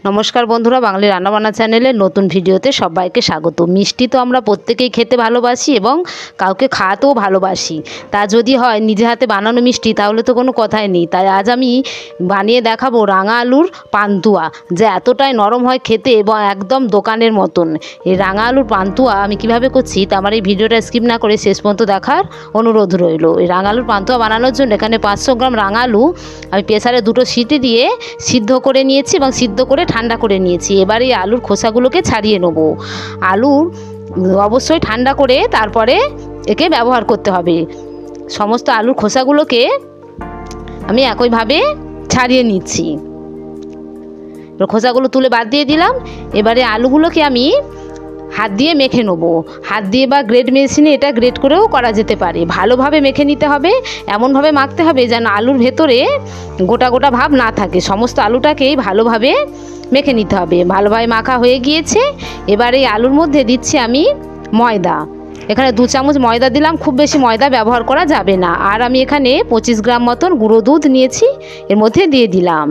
নমস্কার বন্ধুরা, বাঙালি রান্নাবান্না চ্যানেলের নতুন ভিডিওতে সবাইকে স্বাগত। মিষ্টি তো আমরা প্রত্যেকেই খেতে ভালোবাসি এবং কাউকে খাওয়াতেও ভালোবাসি। তা যদি হয় নিজে হাতে বানানো মিষ্টি তাহলে তো কোনো কথাই নেই। তাই আজ আমি বানিয়ে দেখাবো রাঙা আলুর পান্তুয়া, যা এতটাই নরম হয় খেতে এবং একদম দোকানের মতন। এই রাঙা আলুর পান্তুয়া আমি কিভাবে করছি তা আমার এই ভিডিওটা স্কিপ না করে শেষ পর্যন্ত দেখার অনুরোধ রইল। এই রাঙা আলুর পান্তুয়া বানানোর জন্য এখানে 500 গ্রাম রাঙা আলু আমি প্রেসারে 2টো সিটি দিয়ে সিদ্ধ করে নিয়েছি এবং সিদ্ধ করে ঠান্ডা করে নিয়েছি। এবার এই আলুর খোসাগুলোকে ছাড়িয়ে নেব। আলু অবশ্যই ঠান্ডা করে তারপরে একে ব্যবহার করতে হবে। সমস্ত আলুর খোসাগুলোকে আমি একইভাবে ছাড়িয়ে নিচ্ছি। খোসাগুলো তুলে বাদ দিয়ে দিলাম। এবারে আলুগুলোকে আমি হাত দিয়ে মেখে নেব। হাত দিয়ে বা গ্রেড মেশিনে এটা গ্রেড করেও করা যেতে পারে। ভালোভাবে মেখে নিতে হবে, এমনভাবে মাখতে হবে যেন আলুর ভেতরে গোটা গোটা ভাব না থাকে। সমস্ত আলুটাকেই ভালোভাবে মেখে নিতে হবে। ভালোভাবে মাখা হয়ে গিয়েছে। এবার এই আলুর মধ্যে দিচ্ছি আমি ময়দা। এখানে 2 চামচ ময়দা দিলাম, খুব বেশি ময়দা ব্যবহার করা যাবে না। আর আমি এখানে 25 গ্রাম মতন গুঁড়ো দুধ নিয়েছি, এর মধ্যে দিয়ে দিলাম।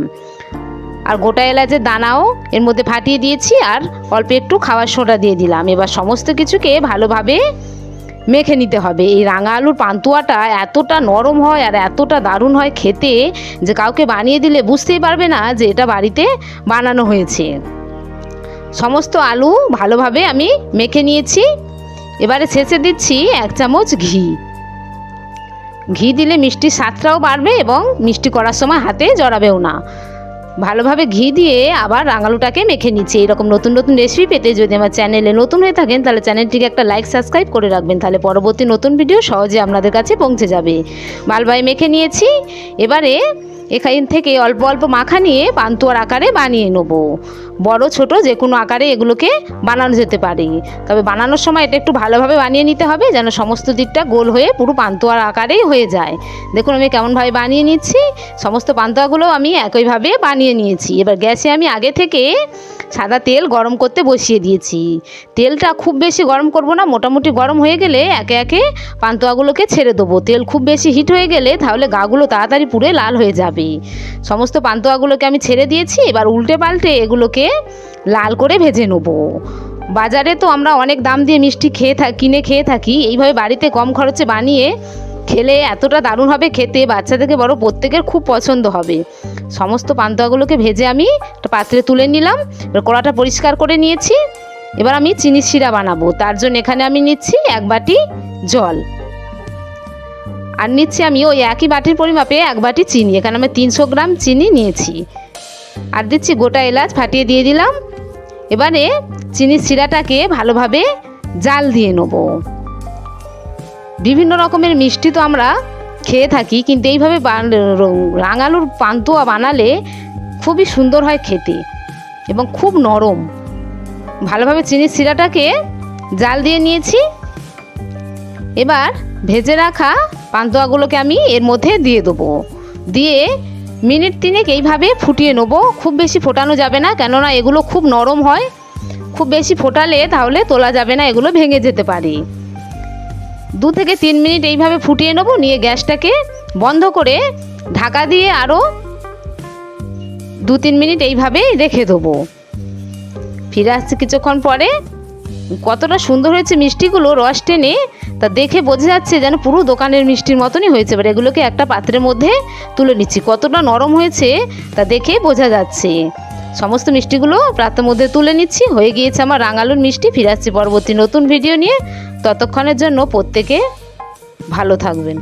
আর গোটা এলাচের দানাও এর মধ্যে ফাটিয়ে দিয়েছি, আর অল্প একটু খাবার সোডা দিয়ে দিলাম। এবার সমস্ত কিছুকে ভালোভাবে মেখে নিতে হবে। এই রাঙা আলুর পান্তুয়াটা এতটা নরম হয় আর এতটা দারুণ হয় খেতে যে কাউকে বানিয়ে দিলে বুঝতেই পারবে না যে এটা বাড়িতে বানানো হয়েছে। সমস্ত আলু ভালোভাবে আমি মেখে নিয়েছি। এবারে শেষে দিচ্ছি 1 চামচ ঘি। ঘি দিলে মিষ্টির স্বাদটাও বাড়বে এবং মিষ্টি করার সময় হাতে জড়াবেও না। ভালোভাবে ঘি দিয়ে আবার রাঙালুটাকে মেখে নিচ্ছি। এরকম নতুন নতুন রেসিপি পেতে যদি আমার চ্যানেলে নতুন হয়ে থাকেন তাহলে চ্যানেলটিকে একটা লাইক সাবস্ক্রাইব করে রাখবেন, তাহলে পরবর্তী নতুন ভিডিও সহজে আপনাদের কাছে পৌঁছে যাবে। ভালোভাবে মেখে নিয়েছি। এবারে এখান থেকে অল্প অল্প মাখা নিয়ে পান্তুয়ার আকারে বানিয়ে নেব। বড় ছোট যে কোনো আকারে এগুলোকে বানানো যেতে পারে, তবে বানানোর সময় এটা একটু ভালোভাবে বানিয়ে নিতে হবে যেন সমস্ত দিকটা গোল হয়ে পুরো পান্তুয়ার আকারেই হয়ে যায়। দেখুন আমি কেমনভাবে বানিয়ে নিচ্ছি। সমস্ত পান্তুয়াগুলো আমি একইভাবে বানিয়ে নিয়েছি। এবার গ্যাসে আমি আগে থেকে সাদা তেল গরম করতে বসিয়ে দিয়েছি। তেলটা খুব বেশি গরম করব না, মোটামুটি গরম হয়ে গেলে একে একে পান্তুয়াগুলোকে ছেড়ে দেবো। তেল খুব বেশি হিট হয়ে গেলে তাহলে গাগুলো তাড়াতাড়ি পুড়ে লাল হয়ে যাবে। সমস্ত পান্তুয়াগুলোকে আমি ছেড়ে দিয়েছি। এবার উল্টে পাল্টে এগুলোকে লাল করে ভেজে নেব। বাজারে তো আমরা অনেক দাম দিয়ে মিষ্টি কিনে খেয়ে থাকি। এইভাবে বাড়িতে কম খরচে বানিয়ে খেলে এতটা দারুণ হবে খেতে, বাচ্চা থেকে বড় প্রত্যেকের খুব পছন্দ হবে। সমস্ত পান্তুয়াগুলোকে ভেজে আমি একটা পাত্রে তুলে নিলাম। এবার কড়াটা পরিষ্কার করে নিয়েছি। এবার আমি চিনির শিরা বানাবো। তার জন্য এখানে আমি নিচ্ছি 1 বাটি জল, আর নিচ্ছি আমি ওই একই বাটির পরিমাপে 1 বাটি চিনি। এখানে আমি 300 গ্রাম চিনি নিয়েছি। আর দিচ্ছি গোটা এলাচ ফাটিয়ে দিয়ে দিলাম। এবারে চিনির শিরাটাকে ভালোভাবে জাল দিয়ে নেব। বিভিন্ন রকমের মিষ্টি তো আমরা খেয়ে থাকি, কিন্তু এইভাবে রাঙালুর পান্তুয়া বানালে খুবই সুন্দর হয় খেতে এবং খুব নরম। ভালোভাবে চিনির শিরাটাকে জাল দিয়ে নিয়েছি। এবার ভেজে রাখা পান্তুয়াগুলোকে আমি এর মধ্যে দিয়ে দেবো। দিয়ে মিনিট 3 এইভাবে ফুটিয়ে নেব। খুব বেশি ফোটানো যাবে না, কেননা এগুলো খুব নরম হয়। খুব বেশি ফোটালে তাহলে তোলা যাবে না, এগুলো ভেঙে যেতে পারে। 2 থেকে 3 মিনিট এইভাবে ফুটিয়ে নেব। নিয়ে গ্যাসটাকে বন্ধ করে ঢাকা দিয়ে আরও 2-3 মিনিট এইভাবে রেখে দেবো। ফিরে আসছি কিছুক্ষণ পরে। কতটা সুন্দর হয়েছে মিষ্টিগুলো, রস টেনে তা দেখে বোঝা যাচ্ছে যেন পুরো দোকানের মিষ্টির মতনই হয়েছে। এবার এগুলোকে একটা পাত্রের মধ্যে তুলে নিচ্ছি। কতটা নরম হয়েছে তা দেখে বোঝা যাচ্ছে। সমস্ত মিষ্টিগুলো পাত্রের মধ্যে তুলে নিচ্ছি। হয়ে গিয়েছে আমার রাঙালুর মিষ্টি। ফিরে আসছি পরবর্তী নতুন ভিডিও নিয়ে। ততক্ষণের জন্য প্রত্যেকে ভালো থাকবেন।